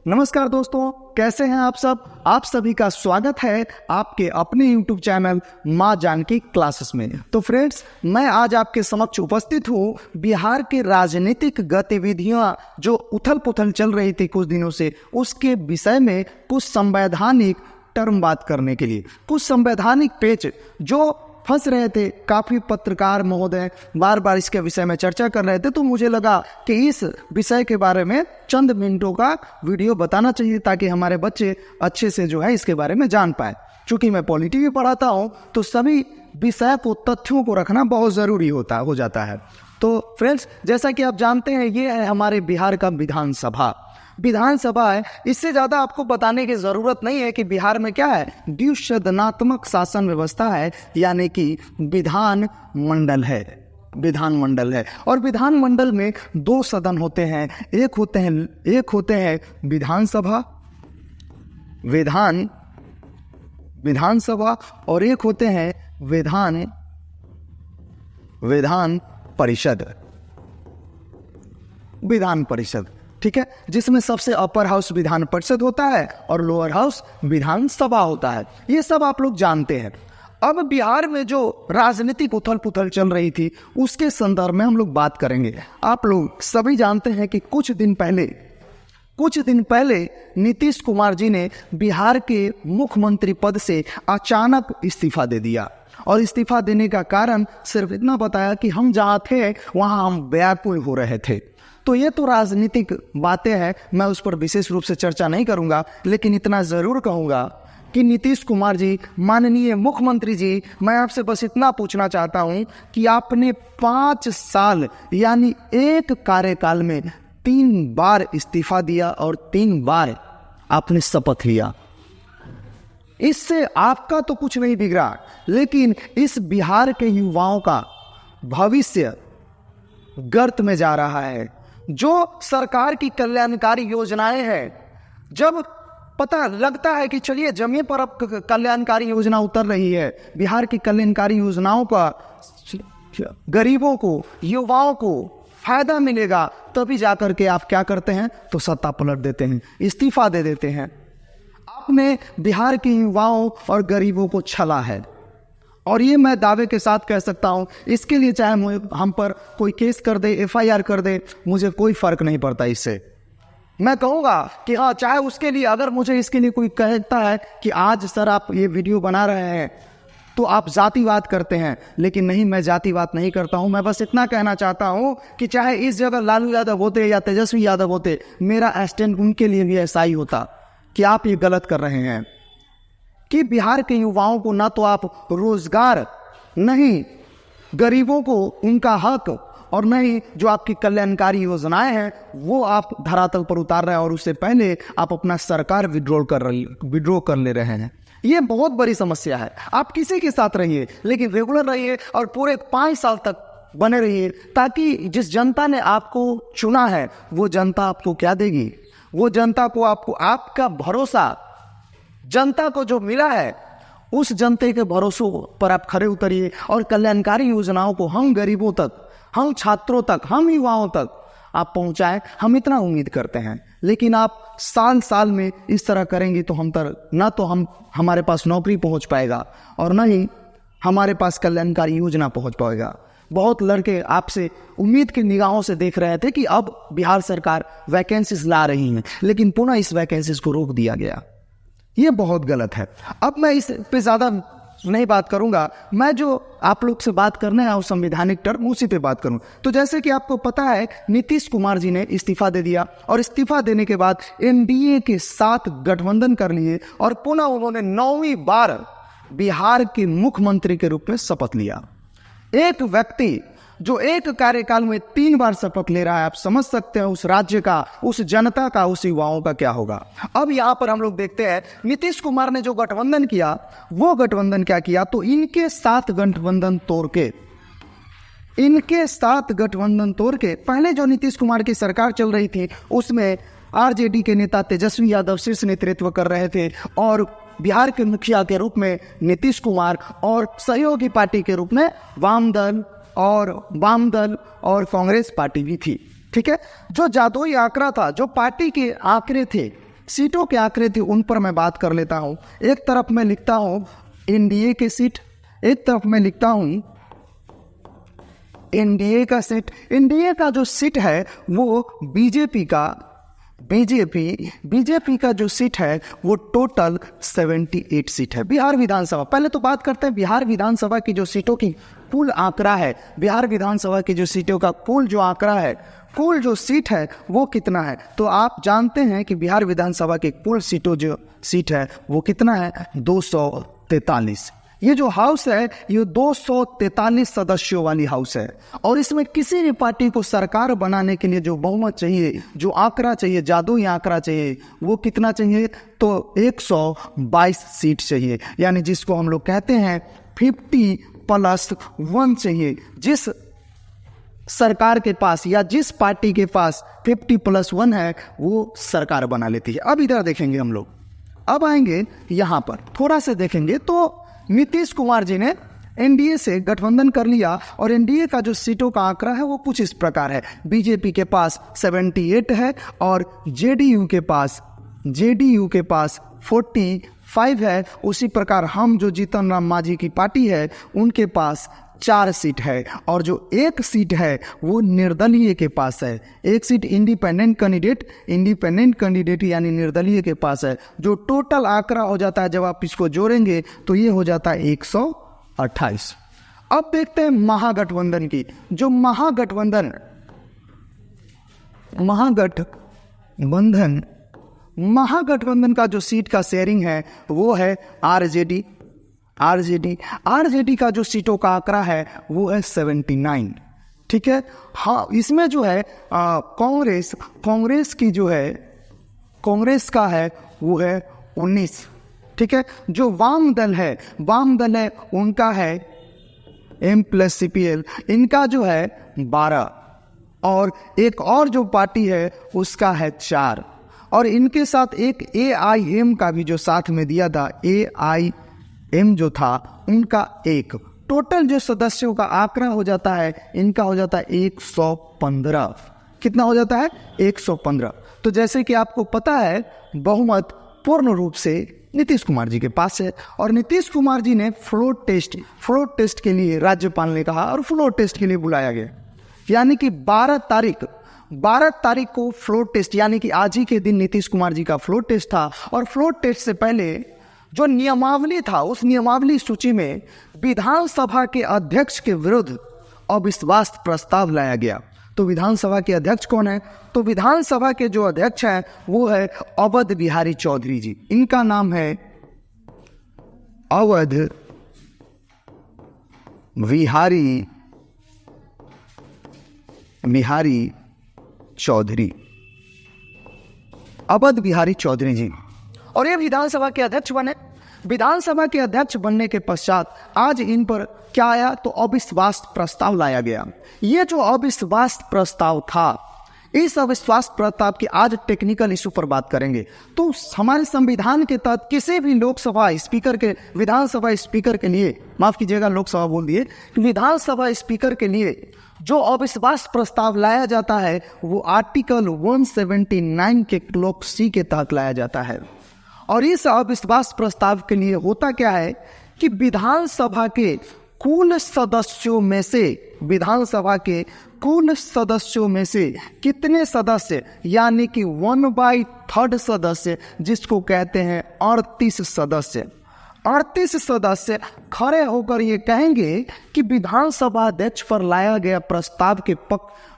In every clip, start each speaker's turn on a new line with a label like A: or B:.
A: नमस्कार दोस्तों, कैसे हैं आप सब। आप सभी का स्वागत है आपके अपने YouTube चैनल माँ जानकी क्लासेस में। तो फ्रेंड्स, मैं आज आपके समक्ष उपस्थित हूँ बिहार के राजनीतिक गतिविधियां जो उथल पुथल चल रही थी कुछ दिनों से, उसके विषय में कुछ संवैधानिक टर्म बात करने के लिए, कुछ संवैधानिक पेच जो फंस रहे थे। काफी पत्रकार महोदय बार बार इसके विषय में चर्चा कर रहे थे, तो मुझे लगा कि इस विषय के बारे में चंद मिनटों का वीडियो बताना चाहिए ताकि हमारे बच्चे अच्छे से जो है इसके बारे में जान पाए। चूंकि मैं पॉलिटी भी पढ़ाता हूं तो सभी विषय को, तथ्यों को रखना बहुत जरूरी हो जाता है। तो फ्रेंड्स, जैसा कि आप जानते हैं, ये है हमारे बिहार का विधानसभा है। इससे ज्यादा आपको बताने की जरूरत नहीं है कि बिहार में क्या है, द्विसदनात्मक शासन व्यवस्था है, यानी कि विधान मंडल है। और विधानमंडल में दो सदन होते हैं। एक होते हैं विधानसभा और एक होते हैं विधान परिषद। ठीक है, जिसमें सबसे अपर हाउस विधान परिषद होता है और लोअर हाउस विधानसभा होता है। ये सब आप लोग जानते हैं। अब बिहार में जो राजनीतिक उथल पुथल चल रही थी उसके संदर्भ में हम लोग बात करेंगे। आप लोग सभी जानते हैं कि कुछ दिन पहले नीतीश कुमार जी ने बिहार के मुख्यमंत्री पद से अचानक इस्तीफा दे दिया। और इस्तीफा देने का कारण सिर्फ इतना बताया कि हम जहां थे वहां हम व्याकुल हो रहे थे। तो ये तो राजनीतिक बातें हैं, मैं उस पर विशेष रूप से चर्चा नहीं करूंगा, लेकिन इतना जरूर कहूंगा कि नीतीश कुमार जी, माननीय मुख्यमंत्री जी, मैं आपसे बस इतना पूछना चाहता हूं कि आपने 5 साल यानी एक कार्यकाल में 3 बार इस्तीफा दिया और 3 बार आपने शपथ लिया। इससे आपका तो कुछ नहीं बिगड़ा, लेकिन इस बिहार के युवाओं का भविष्य गर्त में जा रहा है। जो सरकार की कल्याणकारी योजनाएं हैं, जब पता लगता है कि चलिए जमीन पर अब कल्याणकारी योजना उतर रही है, बिहार की कल्याणकारी योजनाओं का गरीबों को, युवाओं को फायदा मिलेगा, तभी जाकर के आप क्या करते हैं, तो सत्ता पलट देते हैं, इस्तीफा दे देते हैं। आपने बिहार के युवाओं और गरीबों को छला है, और ये मैं दावे के साथ कह सकता हूं। इसके लिए चाहे हम पर कोई केस कर दे, FIR कर दे, मुझे कोई फर्क नहीं पड़ता। इससे मैं कहूंगा कि हाँ, चाहे उसके लिए, अगर मुझे इसके लिए कोई कहता है कि आज सर आप ये वीडियो बना रहे हैं तो आप जातिवाद करते हैं, लेकिन नहीं, मैं जातिवाद नहीं करता हूं। मैं बस इतना कहना चाहता हूं कि चाहे इस जगह लालू यादव होते या तेजस्वी यादव होते, मेरा स्टैंड उनके लिए भी ऐसा ही होता कि आप ये गलत कर रहे हैं कि बिहार के युवाओं को ना तो आप रोजगार, नहीं गरीबों को उनका हक, और नहीं जो आपकी कल्याणकारी योजनाएं हैं वो आप धरातल पर उतार रहे हैं, और उससे पहले आप अपना सरकार विड्रॉ कर ले रहे हैं। ये बहुत बड़ी समस्या है। आप किसी के साथ रहिए, लेकिन रेगुलर रहिए और पूरे 5 साल तक बने रहिए, ताकि जिस जनता ने आपको चुना है वो जनता आपको क्या देगी, वो जनता को आपका भरोसा, जनता को जो मिला है उस जनता के भरोसों पर आप खरे उतरिए और कल्याणकारी योजनाओं को हम गरीबों तक, हम छात्रों तक, हम युवाओं तक आप पहुंचाएं। हम इतना उम्मीद करते हैं। लेकिन आप साल में इस तरह करेंगे तो हमारे पास नौकरी पहुंच पाएगा और न ही हमारे पास कल्याणकारी योजना पहुंच पाएगा। बहुत लड़के आपसे उम्मीद की निगाहों से देख रहे थे कि अब बिहार सरकार वैकेंसीज ला रही है, लेकिन पुनः इस वैकेंसीज को रोक दिया गया। ये बहुत गलत है। अब मैं इस पे ज्यादा नहीं बात करूंगा। मैं जो आप लोग से बात करना है उस संवैधानिक टर्म, उसी पे बात करूं। तो जैसे कि आपको पता है, नीतीश कुमार जी ने इस्तीफा दे दिया और इस्तीफा देने के बाद NDA के साथ गठबंधन कर लिए और पुनः उन्होंने 9वीं बार बिहार के मुख्यमंत्री के रूप में शपथ लिया। एक व्यक्ति जो एक कार्यकाल में 3 बार शपथ ले रहा है, आप समझ सकते हैं उस राज्य का, उस जनता का, उस युवाओं का क्या होगा। अब यहां पर हम लोग देखते हैं नीतीश कुमार ने जो गठबंधन किया, वो गठबंधन क्या किया, तो इनके साथ गठबंधन तोड़ के पहले जो नीतीश कुमार की सरकार चल रही थी उसमें RJD के नेता तेजस्वी यादव शीर्ष नेतृत्व कर रहे थे और बिहार के मुखिया के रूप में नीतीश कुमार और सहयोगी पार्टी के रूप में वाम दल और कांग्रेस पार्टी भी थी। ठीक है, जो जादुई आंकड़ा था, जो पार्टी के आंकड़े थे सीटों के आंकड़े थे उन पर मैं बात कर लेता हूं। एक तरफ मैं लिखता हूं एनडीए के सीट, एक तरफ मैं लिखता हूं एनडीए का सीट। एनडीए का जो सीट है वो बीजेपी का जो सीट है वो टोटल 78 सीट है बिहार विधानसभा। पहले तो बात करते हैं बिहार विधानसभा की जो सीटों की कुल आंकड़ा है, बिहार विधानसभा की जो सीटों का कुल जो आंकड़ा है, कुल जो सीट है वो कितना है। तो आप जानते हैं कि बिहार विधानसभा के कुल सीटों जो सीट है वो कितना है, 243। ये जो हाउस है ये 243 सदस्यों वाली हाउस है और इसमें किसी भी पार्टी को सरकार बनाने के लिए जो बहुमत चाहिए, जो आंकड़ा चाहिए, जादुई आंकड़ा चाहिए, वो कितना चाहिए, तो 122 सीट चाहिए, यानी जिसको हम लोग कहते हैं 50+1 चाहिए। जिस सरकार के पास या जिस पार्टी के पास 50+1 है वो सरकार बना लेती है। अब इधर देखेंगे हम लोग, अब आएंगे यहां पर थोड़ा सा देखेंगे तो नीतीश कुमार जी ने एनडीए से गठबंधन कर लिया और एनडीए का जो सीटों का आंकड़ा है वो कुछ इस प्रकार है। बीजेपी के पास 78 है और जेडीयू के पास 45 है। उसी प्रकार हम जो जीतन राम मांझी की पार्टी है उनके पास 4 सीट है और जो एक सीट है वो निर्दलीय के पास है। एक सीट इंडिपेंडेंट कैंडिडेट यानी निर्दलीय के पास है। जो टोटल आंकड़ा हो जाता है जब आप इसको जोड़ेंगे तो ये हो जाता है 128। अब देखते हैं महागठबंधन की। जो महागठबंधन का जो सीट का शेयरिंग है वो है आरजेडी का जो सीटों का आंकड़ा है वो है 79। ठीक है। हाँ, इसमें जो है कांग्रेस की जो है कांग्रेस का है वो है 19। ठीक है। जो वाम दल है उनका है M+CPL, इनका जो है 12 और एक और जो पार्टी है उसका है 4 और इनके साथ एक AIM का भी जो साथ में दिया था, AIM जो था उनका 1। टोटल जो सदस्यों का आंकड़ा हो जाता है इनका हो जाता है 115। कितना हो जाता है, 115। तो जैसे कि आपको पता है बहुमत पूर्ण रूप से नीतीश कुमार जी के पास है और नीतीश कुमार जी ने फ्लोर टेस्ट के लिए राज्यपाल ने कहा और फ्लोर टेस्ट के लिए बुलाया गया, यानी कि 12 तारीख को फ्लोर टेस्ट, यानी कि आज ही के दिन नीतीश कुमार जी का फ्लोर टेस्ट था। और फ्लोर टेस्ट से पहले जो नियमावली था उस नियमावली सूची में विधानसभा के अध्यक्ष के विरुद्ध अविश्वास प्रस्ताव लाया गया। तो विधानसभा के अध्यक्ष कौन है, तो विधानसभा के जो अध्यक्ष हैं वो है अवध बिहारी चौधरी जी। इनका नाम है अवध बिहारी चौधरी, अवध बिहारी चौधरी जी, और ये विधानसभा के अध्यक्ष बने। विधानसभा के अध्यक्ष बनने के पश्चात आज इन पर क्या आया, तो अविश्वास प्रस्ताव लाया गया। ये जो अविश्वास प्रस्ताव था, इस अविश्वास प्रस्ताव की आज टेक्निकल इशू पर बात करेंगे। तो हमारे संविधान के तहत किसी भी विधानसभा स्पीकर के लिए, माफ कीजिएगा लोकसभा बोल दिए, विधानसभा स्पीकर के लिए जो अविश्वास प्रस्ताव लाया जाता है वो आर्टिकल 179 के क्लॉक सी के तहत लाया जाता है। और इस अविश्वास प्रस्ताव के लिए होता क्या है कि विधानसभा के कुल सदस्यों में से कितने सदस्य, यानी कि 1/3 सदस्य, जिसको कहते हैं 38 सदस्य खड़े होकर ये कहेंगे कि विधानसभा अध्यक्ष पर लाया गया प्रस्ताव के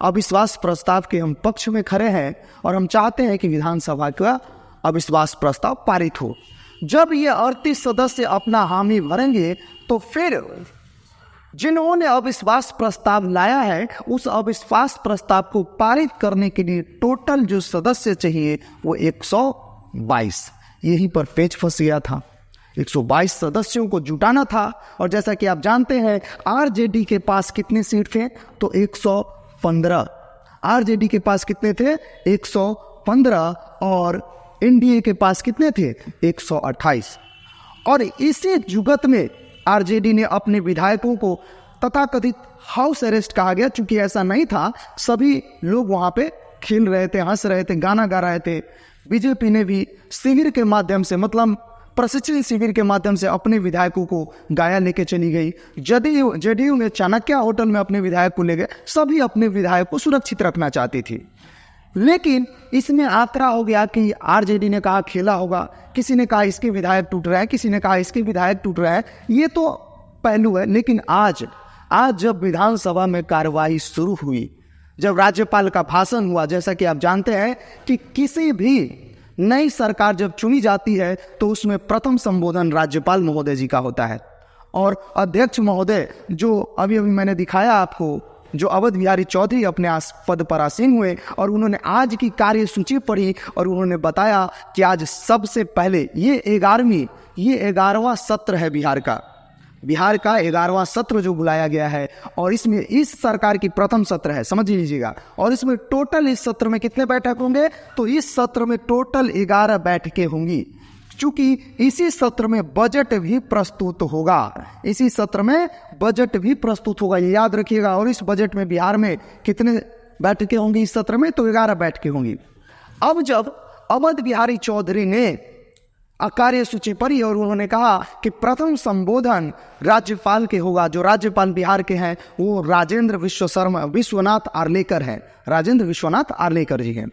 A: अविश्वास प्रस्ताव के हम पक्ष में खड़े हैं और हम चाहते हैं कि विधानसभा का अविश्वास प्रस्ताव पारित हो। जब ये 38 सदस्य अपना हामी भरेंगे तो फिर जिन्होंने अविश्वास प्रस्ताव लाया है उस अविश्वास प्रस्ताव को पारित करने के लिए टोटल जो सदस्य चाहिए वो 122। यहीं पर पेच फंस गया था। 122 सदस्यों को जुटाना था और जैसा कि आप जानते हैं आरजेडी के पास कितने सीट थे, तो 115। आरजेडी के पास कितने थे, 115 और एनडीए के पास कितने थे, 128। और इसी जुगत में आरजेडी ने अपने विधायकों को तथाकथित हाउस अरेस्ट कहा गया, क्योंकि ऐसा नहीं था, सभी लोग वहां पे खेल रहे थे, हंस रहे थे, गाना गा रहे थे, बीजेपी ने भी शिविर के माध्यम से, मतलब प्रशिक्षण शिविर के माध्यम से अपने विधायकों को गया लेके चली गई। जेडीयू ने चाणक्य होटल में अपने विधायक को ले गए। सभी अपने विधायक को सुरक्षित रखना चाहती थी, लेकिन इसमें आंकड़ा हो गया कि आरजेडी ने कहा खेला होगा, किसी ने कहा इसके विधायक टूट रहा है, किसी ने कहा इसके विधायक टूट रहा है। ये तो पहलू है। लेकिन आज जब विधानसभा में कार्रवाई शुरू हुई, जब राज्यपाल का भाषण हुआ, जैसा कि आप जानते हैं कि किसी भी नई सरकार जब चुनी जाती है तो उसमें प्रथम संबोधन राज्यपाल महोदय जी का होता है। और अध्यक्ष महोदय जो अभी मैंने दिखाया आपको, जो अवध बिहारी चौधरी अपने पद पर आसीन हुए और उन्होंने आज की कार्यसूची पढ़ी और उन्होंने बताया कि आज सबसे पहले ये 11वां सत्र है बिहार का 11वां सत्र जो बुलाया गया है, और इसमें इस सरकार की प्रथम सत्र है, समझ लीजिएगा। और इसमें टोटल इस सत्र में कितने बैठक होंगे, तो इस सत्र में टोटल 11 बैठकें होंगी, क्योंकि इसी सत्र में बजट भी प्रस्तुत होगा। इसी सत्र में बजट भी प्रस्तुत होगा, ये याद रखिएगा। और इस बजट में बिहार में कितने बैठकें होंगी इस सत्र में, तो 11 बैठकें होंगी। अब जब अवध बिहारी चौधरी ने कार्यसूची पढ़ी और उन्होंने कहा कि प्रथम संबोधन राज्यपाल के होगा, जो राज्यपाल बिहार के हैं वो राजेंद्र विश्वनाथ आर्लेकर हैं, राजेंद्र विश्वनाथ आर्लेकर जी हैं।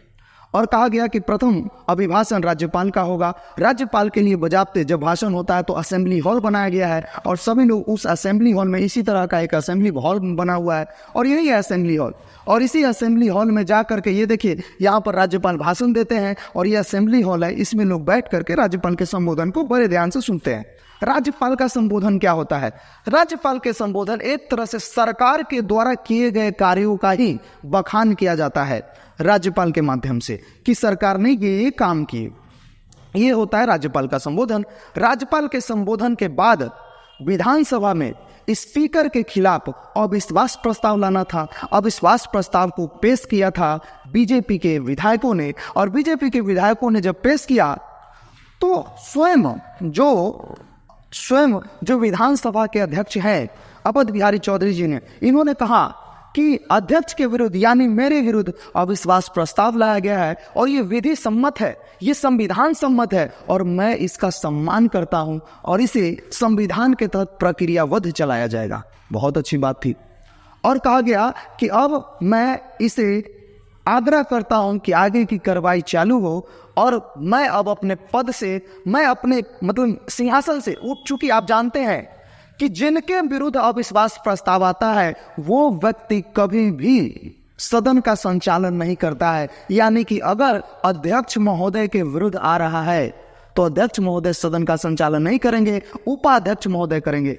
A: और कहा गया कि प्रथम अभिभाषण राज्यपाल का होगा। राज्यपाल के लिए बजाबते जब भाषण होता है तो असेंबली हॉल बनाया गया है और सभी लोग उस असेंबली हॉल में, इसी तरह का एक असेंबली हॉल बना हुआ है और यही है असेंबली हॉल। और इसी असेंबली हॉल में जा करके ये देखिए, यहाँ पर राज्यपाल भाषण देते हैं और ये असेंबली हॉल है, इसमें लोग बैठ करके राज्यपाल के संबोधन को बड़े ध्यान से सुनते हैं। राज्यपाल का संबोधन क्या होता है? राज्यपाल के संबोधन एक तरह से सरकार के द्वारा किए गए कार्यों का ही बखान किया जाता है राज्यपाल के माध्यम से, कि सरकार ने ये काम किए। ये होता है राज्यपाल का संबोधन। राज्यपाल के संबोधन के बाद विधानसभा में स्पीकर के खिलाफ अविश्वास प्रस्ताव लाना था। अविश्वास प्रस्ताव को पेश किया था बीजेपी के विधायकों ने, और बीजेपी के विधायकों ने जब पेश किया तो स्वयं जो विधानसभा के अध्यक्ष हैं अवध बिहारी चौधरी जी ने, इन्होंने कहा कि अध्यक्ष के विरुद्ध यानी मेरे विरुद्ध अविश्वास प्रस्ताव लाया गया है और ये विधि सम्मत है, ये संविधान सम्मत है और मैं इसका सम्मान करता हूं और इसे संविधान के तहत प्रक्रियाबद्ध चलाया जाएगा। बहुत अच्छी बात थी। और कहा गया कि अब मैं इसे आग्रह करता हूं कि आगे की कार्रवाई चालू हो और मैं अब अपने पद से, मैं अपने सिंहासन से उठ चुकी। आप जानते हैं कि जिनके विरुद्ध अविश्वास प्रस्ताव आता है वो व्यक्ति कभी भी सदन का संचालन नहीं करता है। यानी कि अगर अध्यक्ष महोदय के विरुद्ध आ रहा है तो अध्यक्ष महोदय सदन का संचालन नहीं करेंगे, उपाध्यक्ष महोदय करेंगे।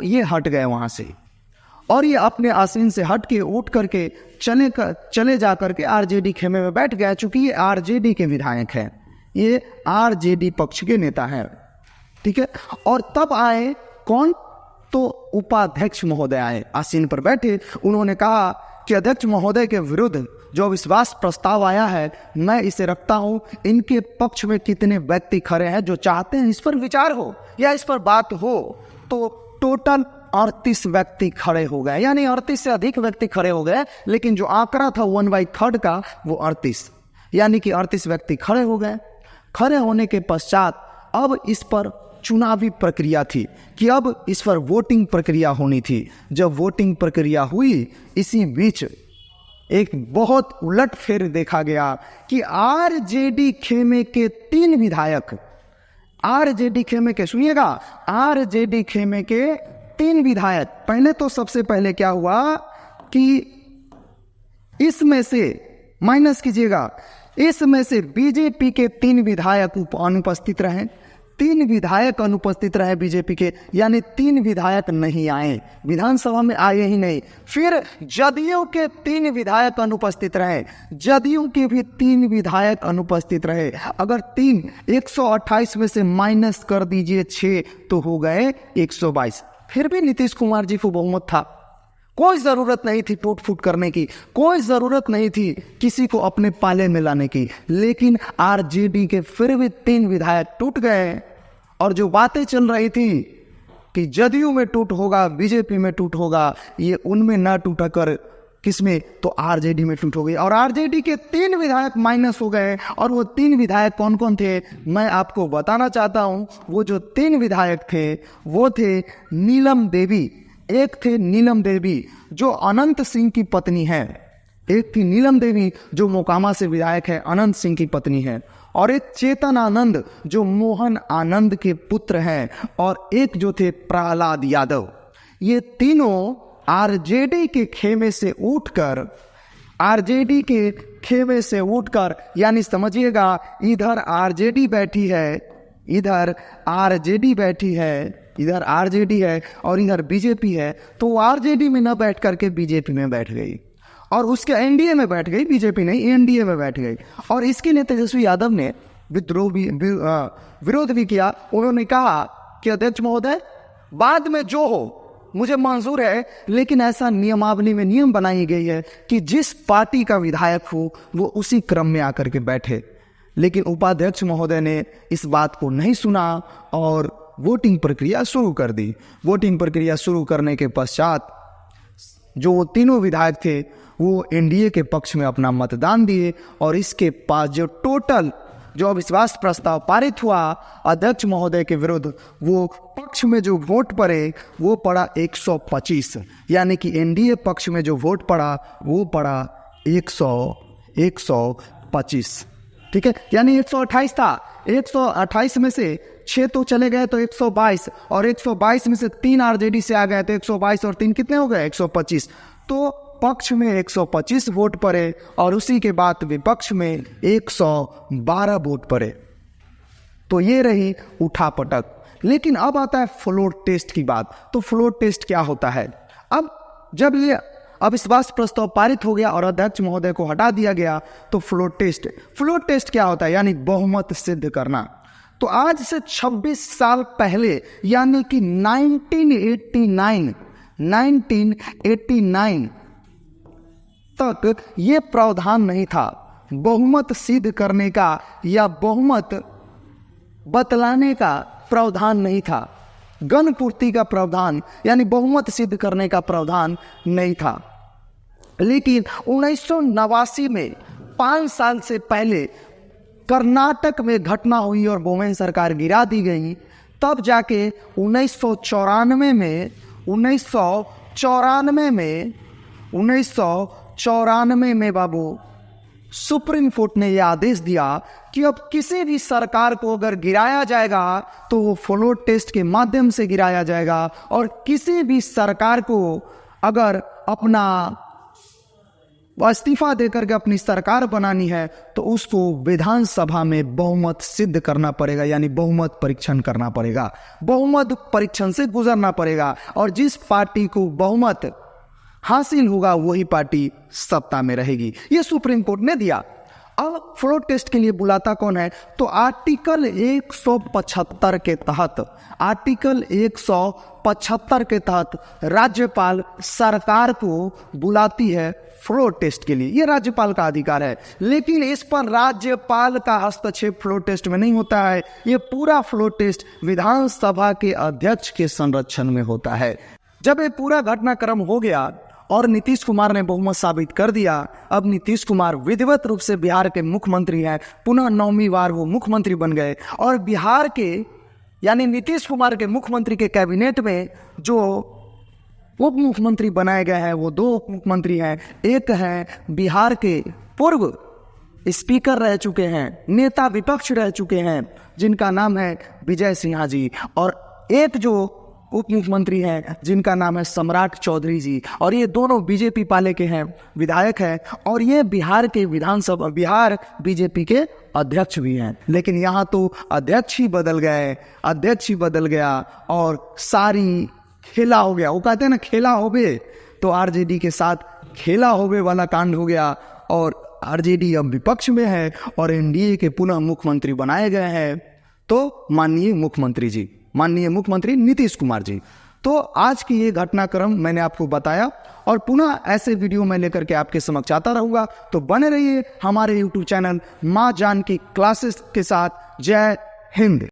A: ये हट गए वहां से और ये अपने आसीन से हट के उठ करके चले जा करके आरजेडी खेमे में बैठ गया। चूंकि ये आरजेडी के विधायक हैं, ये आरजेडी पक्ष के नेता हैं, ठीक है। और तब आए कौन? तो उपाध्यक्ष महोदय आए, आसीन पर बैठे। उन्होंने कहा कि अध्यक्ष महोदय के विरुद्ध जो अविश्वास प्रस्ताव आया है मैं इसे रखता हूं। इनके पक्ष में कितने व्यक्ति खड़े हैं जो चाहते हैं इस पर विचार हो या इस पर बात हो? तो टोटल 38 व्यक्ति खड़े हो गए, यानी 38 से अधिक व्यक्ति खड़े हो गए। लेकिन जो आंकड़ा था 1/3 का वो 38, यानी कि 38 व्यक्ति खड़े हो गए। खड़े होने के पश्चात अब इस पर चुनावी प्रक्रिया थी कि अब इस पर वोटिंग प्रक्रिया होनी थी। जब वोटिंग प्रक्रिया हुई, इसी बीच एक बहुत उलटफेर देखा गया कि आरजेडी खेमे के 3 विधायक, आरजेडी खेमे के, सुनिएगा, आरजेडी खेमे के 3 विधायक, पहले तो सबसे पहले क्या हुआ कि इसमें से माइनस कीजिएगा, इसमें से बीजेपी के 3 विधायक अनुपस्थित रहे। 3 विधायक अनुपस्थित रहे बीजेपी के, यानी 3 विधायक नहीं आए, विधानसभा में आए ही नहीं। फिर जदयू के 3 विधायक अनुपस्थित रहे, जदयू के भी 3 विधायक अनुपस्थित रहे। अगर 128 में से माइनस कर दीजिए 6 तो हो गए 122। फिर भी नीतीश कुमार जी को बहुमत था, कोई जरूरत नहीं थी टूट फूट करने की, कोई जरूरत नहीं थी किसी को अपने पाले में लाने की। लेकिन आरजेडी के फिर भी 3 विधायक टूट गए और जो बातें चल रही थी कि जदयू में टूट होगा, बीजेपी में टूट होगा, ये उनमें ना टूटा कर किसमें, तो आरजेडी में टूट हो गई और आरजेडी के 3 विधायक माइनस हो गए। और वो 3 विधायक कौन कौन थे मैं आपको बताना चाहता हूं। वो जो 3 विधायक थे वो थे नीलम देवी, एक थे नीलम देवी जो अनंत सिंह की पत्नी है, एक थी नीलम देवी जो मोकामा से विधायक है, अनंत सिंह की पत्नी है, और एक चेतन आनंद जो मोहन आनंद के पुत्र हैं, और एक जो थे प्रहलाद यादव। ये तीनों आरजेडी के खेमे से उठकर, आरजेडी के खेमे से उठकर, यानी समझिएगा इधर आरजेडी बैठी है, इधर आरजेडी बैठी है, इधर आरजेडी है और इधर बीजेपी है, तो वो आरजेडी में न बैठ करके बीजेपी में बैठ गई और उसके एनडीए में बैठ गई, बीजेपी नहीं एनडीए में बैठ गई। और इसके लिए तेजस्वी यादव ने विरोध भी किया। उन्होंने कहा कि अध्यक्ष महोदय बाद में जो हो मुझे मंजूर है, लेकिन ऐसा नियमावली में नियम बनाई गई है कि जिस पार्टी का विधायक हो वो उसी क्रम में आकर के बैठे। लेकिन उपाध्यक्ष महोदय ने इस बात को नहीं सुना और वोटिंग प्रक्रिया शुरू कर दी। वोटिंग प्रक्रिया शुरू करने के पश्चात जो तीनों विधायक थे वो एनडीए के पक्ष में अपना मतदान दिए और इसके पास जो टोटल जो अविश्वास प्रस्ताव पारित हुआ अध्यक्ष महोदय के विरुद्ध, वो पक्ष में जो वोट पड़े वो पड़ा 125, यानी कि एनडीए पक्ष में जो वोट पड़ा वो पड़ा 125, ठीक है, यानी 128 था। 128 में से 6 तो चले गए तो 122 और 122 में से 3 आरजेडी से आ गए तो 122 और 3 कितने हो गए 125। तो पक्ष में 125 वोट पड़े और उसी के बाद विपक्ष में 112 वोट पड़े। तो ये रही उठापटक। लेकिन अब आता है फ्लोर टेस्ट की बात। तो फ्लोर टेस्ट क्या होता है? अब जब ये अविश्वास प्रस्ताव पारित हो गया और अध्यक्ष महोदय को हटा दिया गया तो फ्लोर टेस्ट क्या होता है? यानी बहुमत सिद्ध करना। तो आज से 26 साल पहले यानी कि 1989 तक ये प्रावधान नहीं था बहुमत सिद्ध करने का या बहुमत बतलाने का प्रावधान नहीं था, गणपूर्ति का प्रावधान यानी बहुमत सिद्ध करने का प्रावधान नहीं था। लेकिन 1989 में 5 साल से पहले कर्नाटक में घटना हुई और बोवेन सरकार गिरा दी गई। तब जाके 1994 में बाबू सुप्रीम कोर्ट ने यह आदेश दिया कि अब किसी भी सरकार को अगर गिराया जाएगा तो वो फ्लोर टेस्ट के माध्यम से गिराया जाएगा और किसी भी सरकार को अगर अपना इस्तीफा देकर के अपनी सरकार बनानी है तो उसको विधानसभा में बहुमत सिद्ध करना पड़ेगा, यानी बहुमत परीक्षण करना पड़ेगा, बहुमत परीक्षण से गुजरना पड़ेगा और जिस पार्टी को बहुमत हासिल होगा वही पार्टी सत्ता में रहेगी। ये सुप्रीम कोर्ट ने दिया। अब फ्लोर टेस्ट के लिए बुलाता कौन है? तो आर्टिकल 175 के तहत, आर्टिकल 175 के तहत राज्यपाल सरकार को बुलाती है फ्लोर टेस्ट के लिए। ये राज्यपाल का अधिकार है, लेकिन इस पर राज्यपाल का हस्तक्षेप फ्लोर टेस्ट में नहीं होता है। ये पूरा फ्लोर टेस्ट विधानसभा के अध्यक्ष के संरक्षण में होता है। जब ये पूरा घटनाक्रम हो गया और नीतीश कुमार ने बहुमत साबित कर दिया, अब नीतीश कुमार विधिवत रूप से बिहार के मुख्यमंत्री हैं, पुनः 9वीं बार वो मुख्यमंत्री बन गए और बिहार के यानी नीतीश कुमार के मुख्यमंत्री के कैबिनेट में जो उप मुख्यमंत्री बनाए गए हैं वो 2 उप मुख्यमंत्री हैं। एक है बिहार के पूर्व स्पीकर रह चुके हैं, नेता विपक्ष रह चुके हैं, जिनका नाम है विजय सिन्हा जी, और एक जो उप मुख्यमंत्री हैं जिनका नाम है सम्राट चौधरी जी, और ये दोनों बीजेपी पाले के हैं, विधायक हैं, और ये बिहार के विधानसभा बिहार बीजेपी के अध्यक्ष भी हैं। लेकिन यहाँ तो अध्यक्ष ही बदल गया और सारी खेला हो गया। वो कहते हैं ना खेला होबे, तो आरजेडी के साथ खेला होबे वाला कांड हो गया और आरजेडी अब विपक्ष में है और एनडीए के पुनः मुख्यमंत्री बनाए गए हैं तो माननीय मुख्यमंत्री नीतीश कुमार जी। तो आज की ये घटनाक्रम मैंने आपको बताया और पुनः ऐसे वीडियो मैं लेकर के आपके समक्ष आता रहूंगा। तो बने रहिए हमारे YouTube चैनल माँ जानकी क्लासेस के साथ। जय हिंद।